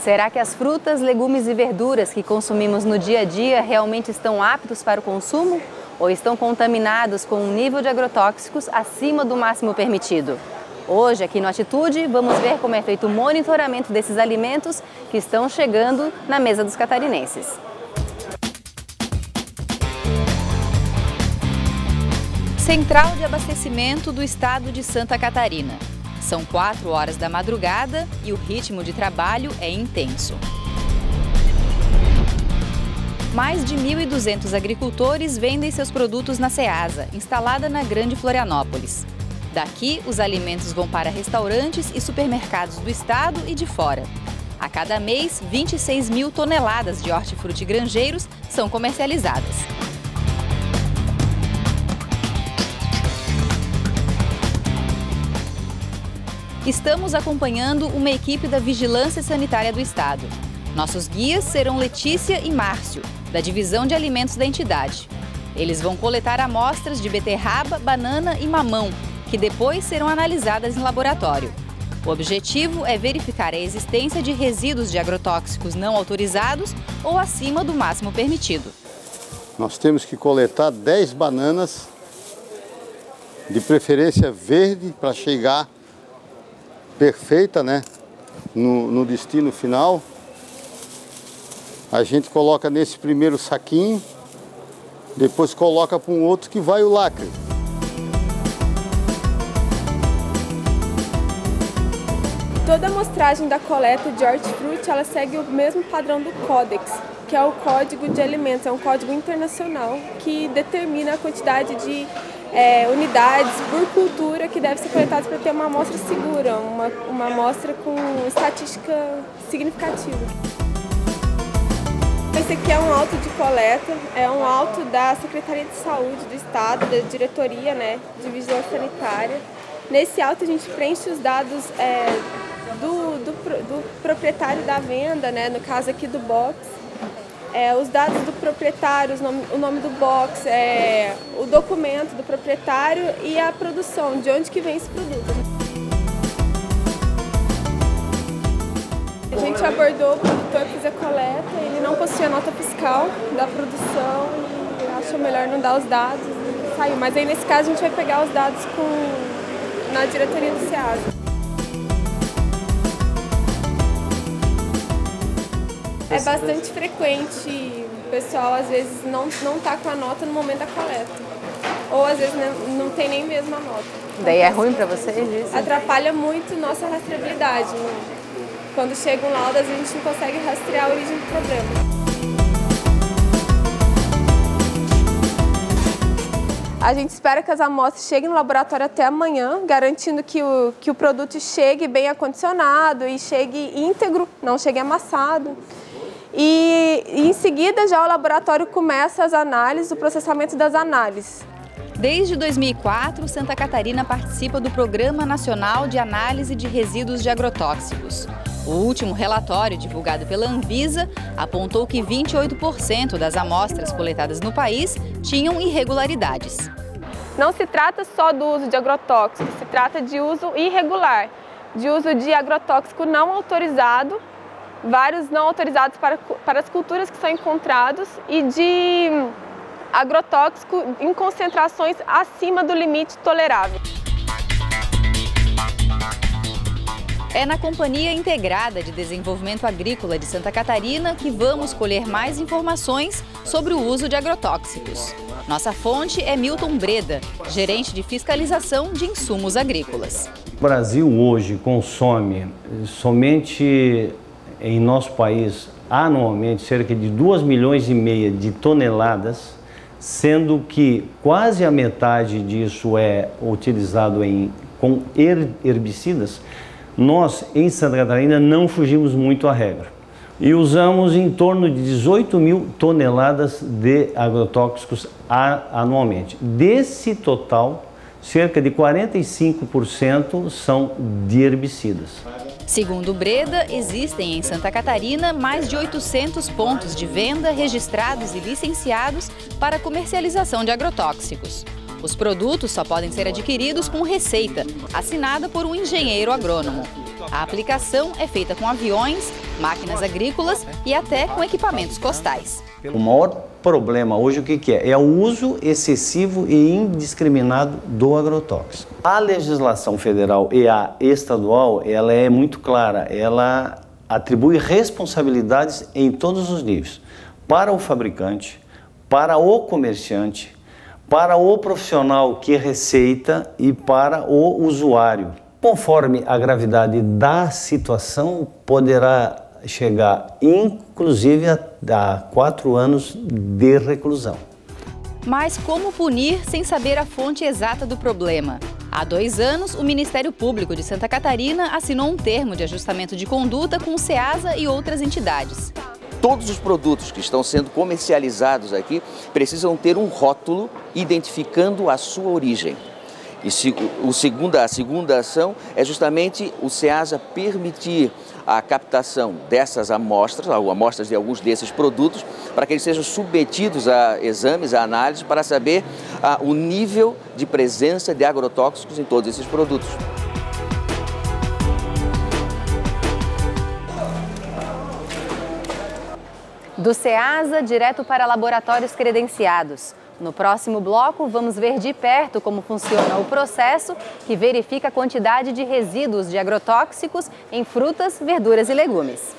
Será que as frutas, legumes e verduras que consumimos no dia a dia realmente estão aptos para o consumo? Ou estão contaminados com um nível de agrotóxicos acima do máximo permitido? Hoje, aqui no Atitude, vamos ver como é feito o monitoramento desses alimentos que estão chegando na mesa dos catarinenses. Central de abastecimento do estado de Santa Catarina. São 4 horas da madrugada e o ritmo de trabalho é intenso. Mais de 1.200 agricultores vendem seus produtos na Ceasa, instalada na Grande Florianópolis. Daqui, os alimentos vão para restaurantes e supermercados do estado e de fora. A cada mês, 26 mil toneladas de hortifruti grangeiros são comercializadas. Estamos acompanhando uma equipe da Vigilância Sanitária do Estado. Nossos guias serão Letícia e Márcio, da Divisão de Alimentos da entidade. Eles vão coletar amostras de beterraba, banana e mamão, que depois serão analisadas em laboratório. O objetivo é verificar a existência de resíduos de agrotóxicos não autorizados ou acima do máximo permitido. Nós temos que coletar 10 bananas, de preferência verde, para chegar perfeita, né, no destino final. A gente coloca nesse primeiro saquinho, depois coloca para um outro que vai o lacre. Toda a amostragem da coleta de hortifruti, ela segue o mesmo padrão do Codex, que é o Código de Alimentos, é um código internacional que determina a quantidade de unidades por cultura que deve ser coletadas para ter uma amostra segura, uma amostra com estatística significativa. Esse aqui é um auto de coleta, é um auto da Secretaria de Saúde do Estado, da Diretoria, né, de Vigilância Sanitária. Nesse auto a gente preenche os dados do proprietário da venda, né, no caso aqui do box. Os dados do proprietário, o nome do box, o documento do proprietário e a produção, de onde que vem esse produto. A gente abordou o produtor para fazer a coleta, ele não possuía nota fiscal da produção e achou melhor não dar os dados e saiu. Mas aí nesse caso a gente vai pegar os dados na diretoria do Ceasa. É bastante frequente o pessoal às vezes não tá com a nota no momento da coleta. Ou às vezes não tem nem mesmo a nota. Daí é ruim para vocês isso? Atrapalha muito nossa rastreabilidade. Quando chega um laudo, a gente não consegue rastrear a origem do problema. A gente espera que as amostras cheguem no laboratório até amanhã, garantindo que o produto chegue bem acondicionado e chegue íntegro, não chegue amassado. E em seguida já o laboratório começa as análises, o processamento das análises. Desde 2004, Santa Catarina participa do Programa Nacional de Análise de Resíduos de Agrotóxicos. O último relatório, divulgado pela Anvisa, apontou que 28% das amostras coletadas no país tinham irregularidades. Não se trata só do uso de agrotóxicos, se trata de uso irregular, de uso de agrotóxico não autorizado, vários não autorizados para as culturas que são encontrados e de agrotóxico em concentrações acima do limite tolerável. É na Companhia Integrada de Desenvolvimento Agrícola de Santa Catarina que vamos colher mais informações sobre o uso de agrotóxicos. Nossa fonte é Milton Breda, gerente de fiscalização de insumos agrícolas. O Brasil hoje consome somente em nosso país anualmente cerca de 2,5 milhões de toneladas, sendo que quase a metade disso é utilizado com herbicidas. Nós, em Santa Catarina, não fugimos muito à regra e usamos em torno de 18 mil toneladas de agrotóxicos anualmente. Desse total, cerca de 45% são de herbicidas. Segundo Breda, existem em Santa Catarina mais de 800 pontos de venda registrados e licenciados para comercialização de agrotóxicos. Os produtos só podem ser adquiridos com receita, assinada por um engenheiro agrônomo. A aplicação é feita com aviões, máquinas agrícolas e até com equipamentos costais. O maior problema hoje o que é? É o uso excessivo e indiscriminado do agrotóxico. A legislação federal e a estadual, ela é muito clara, ela atribui responsabilidades em todos os níveis, para o fabricante, para o comerciante, para o profissional que receita e para o usuário. Conforme a gravidade da situação, poderá chegar inclusive a 4 anos de reclusão. Mas como punir sem saber a fonte exata do problema? Há 2 anos, o Ministério Público de Santa Catarina assinou um termo de ajustamento de conduta com o SEASA e outras entidades. Todos os produtos que estão sendo comercializados aqui precisam ter um rótulo identificando a sua origem. E a segunda ação é justamente o SEASA permitir a captação dessas amostras, ou amostras de alguns desses produtos, para que eles sejam submetidos a exames, a análise, para saber o nível de presença de agrotóxicos em todos esses produtos. Do SEASA, direto para laboratórios credenciados. No próximo bloco, vamos ver de perto como funciona o processo que verifica a quantidade de resíduos de agrotóxicos em frutas, verduras e legumes.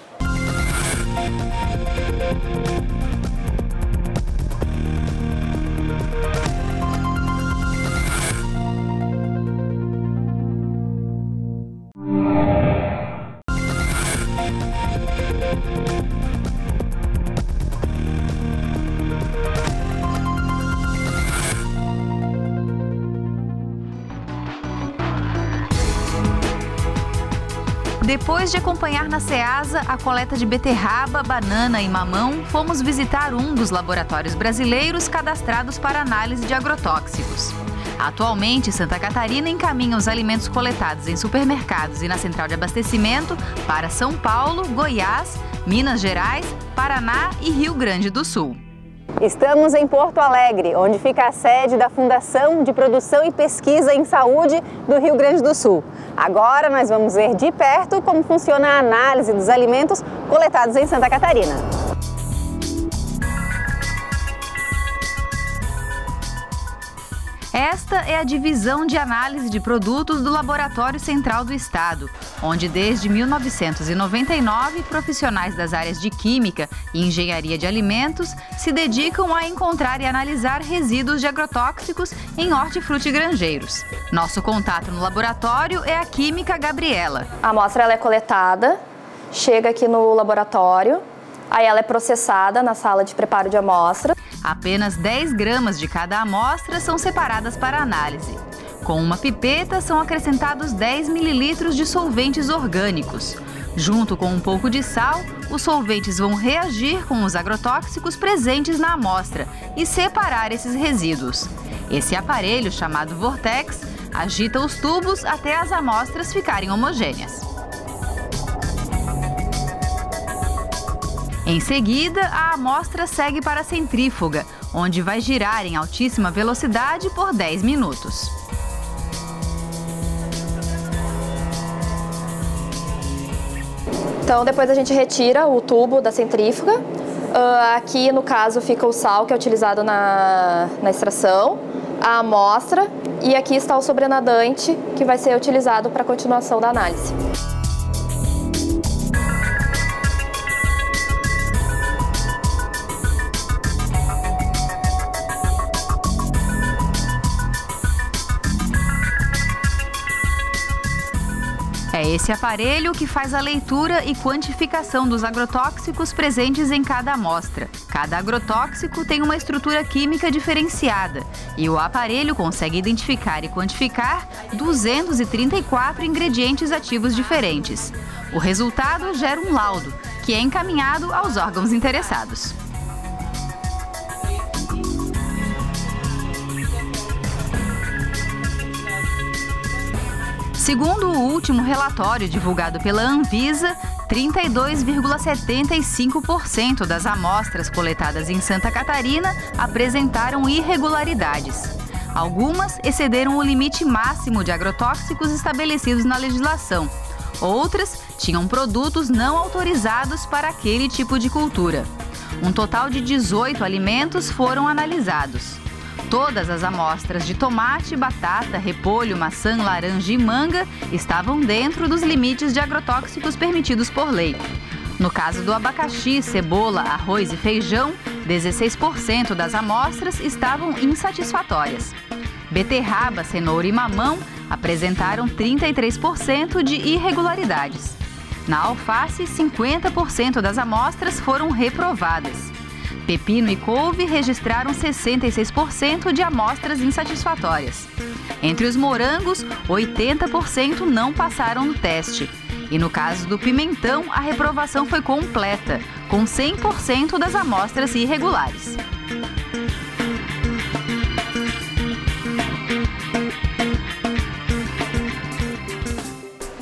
Depois de acompanhar na SEASA a coleta de beterraba, banana e mamão, fomos visitar um dos laboratórios brasileiros cadastrados para análise de agrotóxicos. Atualmente, Santa Catarina encaminha os alimentos coletados em supermercados e na central de abastecimento para São Paulo, Goiás, Minas Gerais, Paraná e Rio Grande do Sul. Estamos em Porto Alegre, onde fica a sede da Fundação de Produção e Pesquisa em Saúde do Rio Grande do Sul. Agora nós vamos ver de perto como funciona a análise dos alimentos coletados em Santa Catarina. Esta é a divisão de análise de produtos do Laboratório Central do Estado, onde desde 1999 profissionais das áreas de Química e Engenharia de Alimentos se dedicam a encontrar e analisar resíduos de agrotóxicos em hortifrutigranjeiros. Nosso contato no laboratório é a química Gabriela. A amostra ela é coletada, chega aqui no laboratório, aí ela é processada na sala de preparo de amostra. Apenas 10 gramas de cada amostra são separadas para análise. Com uma pipeta são acrescentados 10 mililitros de solventes orgânicos. Junto com um pouco de sal, os solventes vão reagir com os agrotóxicos presentes na amostra e separar esses resíduos. Esse aparelho, chamado Vortex, agita os tubos até as amostras ficarem homogêneas. Em seguida, a amostra segue para a centrífuga, onde vai girar em altíssima velocidade por 10 minutos. Então, depois a gente retira o tubo da centrífuga. Aqui, no caso, fica o sal que é utilizado na extração, a amostra, e aqui está o sobrenadante que vai ser utilizado para a continuação da análise. É esse aparelho que faz a leitura e quantificação dos agrotóxicos presentes em cada amostra. Cada agrotóxico tem uma estrutura química diferenciada e o aparelho consegue identificar e quantificar 234 ingredientes ativos diferentes. O resultado gera um laudo, que é encaminhado aos órgãos interessados. Segundo o último relatório divulgado pela Anvisa, 32,75% das amostras coletadas em Santa Catarina apresentaram irregularidades. Algumas excederam o limite máximo de agrotóxicos estabelecidos na legislação. Outras tinham produtos não autorizados para aquele tipo de cultura. Um total de 18 alimentos foram analisados. Todas as amostras de tomate, batata, repolho, maçã, laranja e manga estavam dentro dos limites de agrotóxicos permitidos por lei. No caso do abacaxi, cebola, arroz e feijão, 16% das amostras estavam insatisfatórias. Beterraba, cenoura e mamão apresentaram 33% de irregularidades. Na alface, 50% das amostras foram reprovadas. Pepino e couve registraram 66% de amostras insatisfatórias. Entre os morangos, 80% não passaram no teste. E no caso do pimentão, a reprovação foi completa, com 100% das amostras irregulares.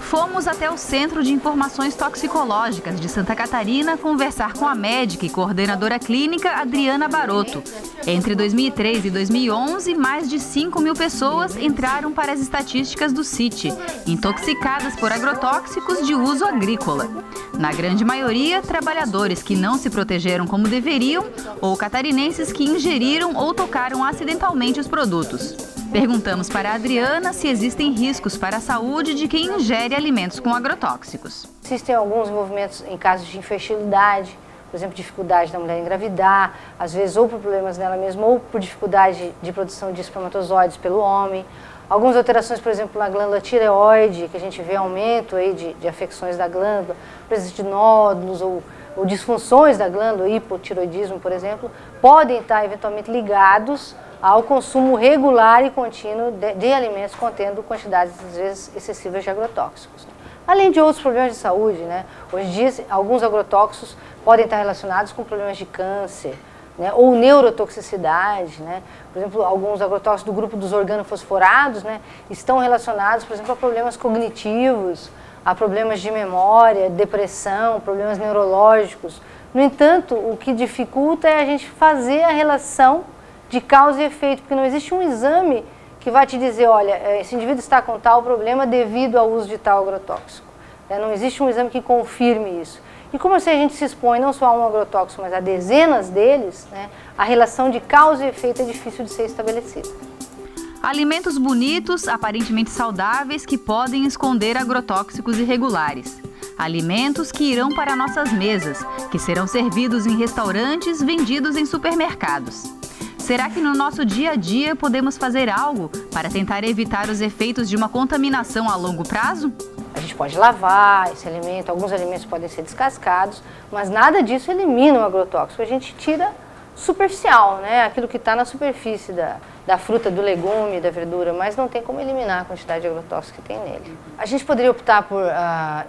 Fomos até o Centro de Informações Toxicológicas de Santa Catarina conversar com a médica e coordenadora clínica Adriana Barotto. Entre 2003 e 2011, mais de 5.000 pessoas entraram para as estatísticas do CIT, intoxicadas por agrotóxicos de uso agrícola. Na grande maioria, trabalhadores que não se protegeram como deveriam ou catarinenses que ingeriram ou tocaram acidentalmente os produtos. Perguntamos para a Adriana se existem riscos para a saúde de quem ingere alimentos com agrotóxicos. Existem alguns envolvimentos em casos de infertilidade, por exemplo, dificuldade da mulher engravidar, às vezes ou por problemas nela mesma ou por dificuldade de produção de espermatozoides pelo homem. Algumas alterações, por exemplo, na glândula tireoide, que a gente vê aumento aí de afecções da glândula, presença de nódulos ou disfunções da glândula, hipotiroidismo, por exemplo, podem estar eventualmente ligados ao consumo regular e contínuo de alimentos contendo quantidades, às vezes, excessivas de agrotóxicos. Além de outros problemas de saúde, né? Hoje em dia, alguns agrotóxicos podem estar relacionados com problemas de câncer, né? Ou neurotoxicidade, né? Por exemplo, alguns agrotóxicos do grupo dos organofosforados, né? Estão relacionados, por exemplo, a problemas cognitivos, a problemas de memória, depressão, problemas neurológicos. No entanto, o que dificulta é a gente fazer a relação de causa e efeito, porque não existe um exame que vai te dizer, olha, esse indivíduo está com tal problema devido ao uso de tal agrotóxico. Não existe um exame que confirme isso. E como assim a gente se expõe não só a um agrotóxico, mas a dezenas deles, né, a relação de causa e efeito é difícil de ser estabelecida. Alimentos bonitos, aparentemente saudáveis, que podem esconder agrotóxicos irregulares. Alimentos que irão para nossas mesas, que serão servidos em restaurantes, vendidos em supermercados. Será que no nosso dia a dia podemos fazer algo para tentar evitar os efeitos de uma contaminação a longo prazo? A gente pode lavar esse alimento, alguns alimentos podem ser descascados, mas nada disso elimina o agrotóxico. A gente tira superficial, né? Aquilo que está na superfície da fruta, do legume, da verdura, mas não tem como eliminar a quantidade de agrotóxico que tem nele. A gente poderia optar por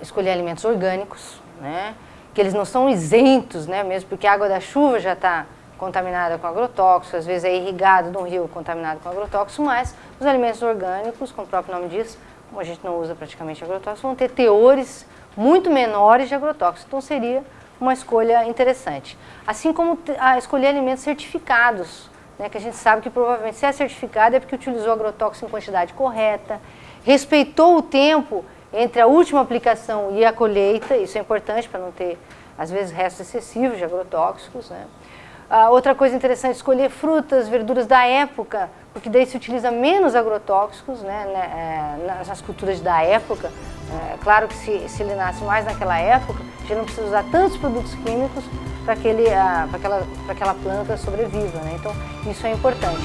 escolher alimentos orgânicos, né? Que eles não são isentos, né? Mesmo porque a água da chuva já está contaminada com agrotóxico, às vezes é irrigado de um rio contaminado com agrotóxico, mas os alimentos orgânicos, como o próprio nome diz, como a gente não usa praticamente agrotóxico, vão ter teores muito menores de agrotóxico, então seria uma escolha interessante. Assim como escolher alimentos certificados, né, que a gente sabe que provavelmente se é certificado é porque utilizou agrotóxico em quantidade correta, respeitou o tempo entre a última aplicação e a colheita, isso é importante para não ter, às vezes, restos excessivos de agrotóxicos, né? Outra coisa interessante, escolher frutas, verduras da época, porque daí se utiliza menos agrotóxicos, né, nas culturas da época. Claro que se ele nasce mais naquela época, a gente não precisa usar tantos produtos químicos para aquela planta sobreviva, né? Então, isso é importante.